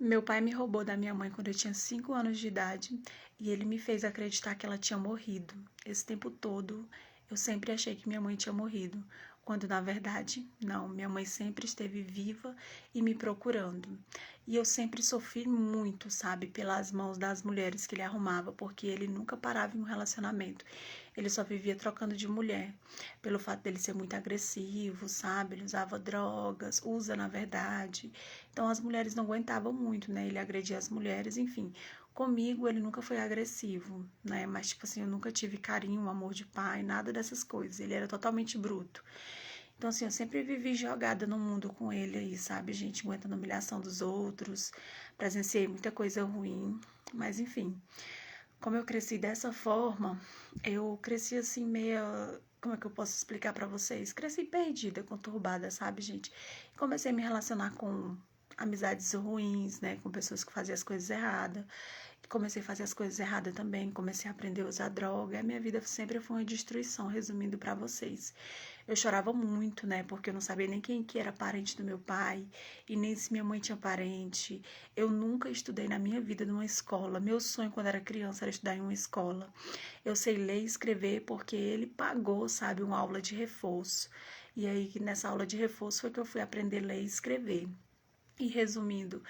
Meu pai me roubou da minha mãe quando eu tinha 5 anos de idade e ele me fez acreditar que ela tinha morrido. Esse tempo todo eu sempre achei que minha mãe tinha morrido, quando na verdade não, minha mãe sempre esteve viva e me procurando. E eu sempre sofri muito, sabe, pelas mãos das mulheres que ele arrumava, porque ele nunca parava em um relacionamento. Ele só vivia trocando de mulher, pelo fato dele ser muito agressivo, sabe? Ele usava drogas, usa na verdade. Então as mulheres não aguentavam muito, né? Ele agredia as mulheres, enfim. Comigo ele nunca foi agressivo, né? Mas tipo assim, eu nunca tive carinho, amor de pai, nada dessas coisas. Ele era totalmente bruto. Então assim, eu sempre vivi jogada no mundo com ele aí, sabe, gente, aguentando a humilhação dos outros, presenciei muita coisa ruim, mas enfim. Como eu cresci dessa forma, eu cresci assim meia, como é que eu posso explicar pra vocês? Cresci perdida, conturbada, sabe, gente? Comecei a me relacionar com amizades ruins, né, com pessoas que faziam as coisas erradas. Comecei a fazer as coisas erradas também, comecei a aprender a usar droga. A minha vida sempre foi uma destruição, resumindo pra vocês. Eu chorava muito, né, porque eu não sabia nem quem que era parente do meu pai e nem se minha mãe tinha parente. Eu nunca estudei na minha vida numa escola. Meu sonho quando era criança era estudar em uma escola. Eu sei ler e escrever porque ele pagou, sabe, uma aula de reforço. E aí, nessa aula de reforço foi que eu fui aprender a ler e escrever. E resumindo,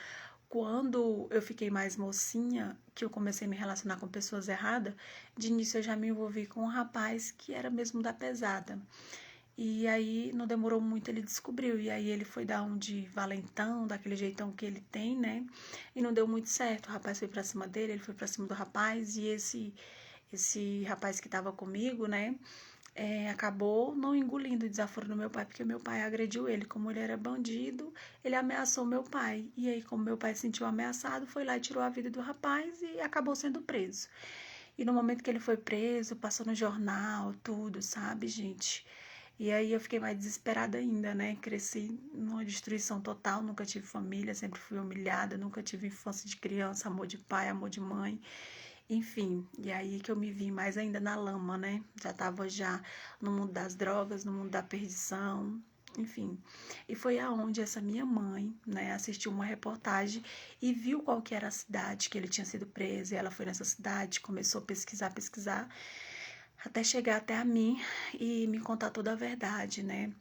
quando eu fiquei mais mocinha, que eu comecei a me relacionar com pessoas erradas, de início eu já me envolvi com um rapaz que era mesmo da pesada. E aí não demorou muito, ele descobriu. E aí ele foi dar um de valentão, daquele jeitão que ele tem, né? E não deu muito certo. O rapaz foi pra cima dele, ele foi pra cima do rapaz. E esse rapaz que tava comigo, né? Acabou não engolindo o desaforo do meu pai, porque meu pai agrediu ele. Como ele era bandido, ele ameaçou meu pai. E aí, como meu pai se sentiu ameaçado, foi lá e tirou a vida do rapaz e acabou sendo preso. E no momento que ele foi preso, passou no jornal, tudo, sabe, gente? E aí eu fiquei mais desesperada ainda, né? Cresci numa destruição total, nunca tive família, sempre fui humilhada, nunca tive infância de criança, amor de pai, amor de mãe. Enfim, e aí que eu me vi mais ainda na lama, né? Já tava já no mundo das drogas, no mundo da perdição, enfim. E foi aonde essa minha mãe, né, assistiu uma reportagem e viu qual que era a cidade que ele tinha sido preso. E ela foi nessa cidade, começou a pesquisar, até chegar até a mim e me contar toda a verdade, né?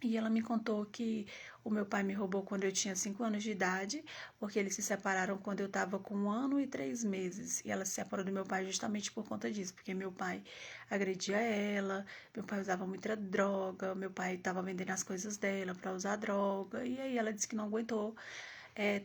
E ela me contou que o meu pai me roubou quando eu tinha 5 anos de idade, porque eles se separaram quando eu estava com 1 ano e 3 meses. E ela se separou do meu pai justamente por conta disso, porque meu pai agredia ela, meu pai usava muita droga, meu pai estava vendendo as coisas dela para usar droga. E aí ela disse que não aguentou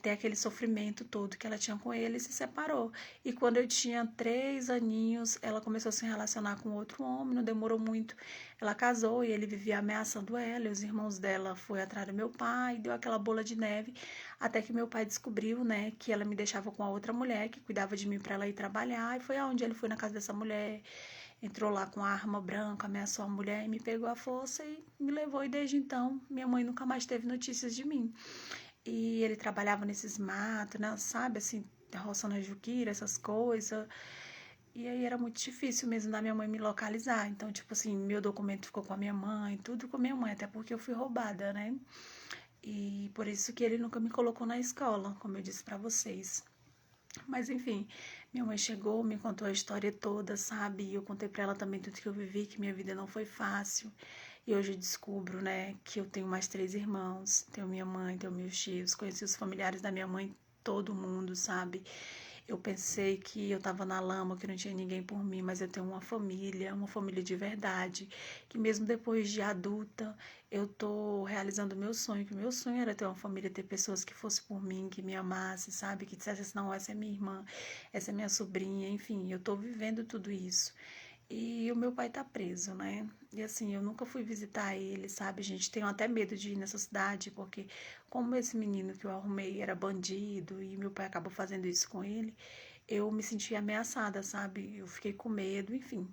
ter aquele sofrimento todo que ela tinha com ele e se separou. E quando eu tinha 3 aninhos, ela começou a se relacionar com outro homem, não demorou muito. Ela casou e ele vivia ameaçando ela, e os irmãos dela foram atrás do meu pai, deu aquela bola de neve, até que meu pai descobriu, né, que ela me deixava com a outra mulher, que cuidava de mim para ela ir trabalhar, e foi aonde ele foi na casa dessa mulher, entrou lá com a arma branca, ameaçou a mulher e me pegou à força e me levou, e desde então minha mãe nunca mais teve notícias de mim. E ele trabalhava nesses matos, né, sabe, assim, roçando a juquira, essas coisas. E aí era muito difícil mesmo da minha mãe me localizar. Então, tipo assim, meu documento ficou com a minha mãe, tudo com a minha mãe, até porque eu fui roubada, né? E por isso que ele nunca me colocou na escola, como eu disse pra vocês. Mas enfim, minha mãe chegou, me contou a história toda, sabe? E eu contei pra ela também tudo que eu vivi, que minha vida não foi fácil. E hoje eu descubro, né, que eu tenho mais 3 irmãos. Tenho minha mãe, tenho meus tios, conheci os familiares da minha mãe, todo mundo, sabe? Eu pensei que eu tava na lama, que não tinha ninguém por mim, mas eu tenho uma família de verdade, que mesmo depois de adulta, eu tô realizando o meu sonho, que o meu sonho era ter uma família, ter pessoas que fossem por mim, que me amassem, sabe? Que dissessem assim, não, essa é minha irmã, essa é minha sobrinha, enfim, eu tô vivendo tudo isso. E o meu pai tá preso, né? E assim, eu nunca fui visitar ele, sabe, gente? Tenho até medo de ir nessa cidade, porque como esse menino que eu arrumei era bandido e meu pai acabou fazendo isso com ele, eu me senti ameaçada, sabe? Eu fiquei com medo, enfim.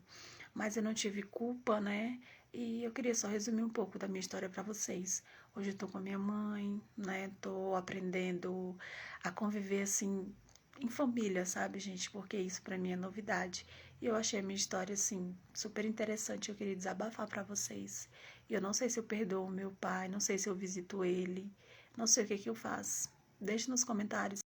Mas eu não tive culpa, né? E eu queria só resumir um pouco da minha história para vocês. Hoje eu tô com a minha mãe, né? Tô aprendendo a conviver assim em família, sabe, gente? Porque isso para mim é novidade. E eu achei a minha história assim super interessante, eu queria desabafar para vocês. E eu não sei se eu perdoo o meu pai, não sei se eu visito ele, não sei o que que eu faço. Deixe nos comentários.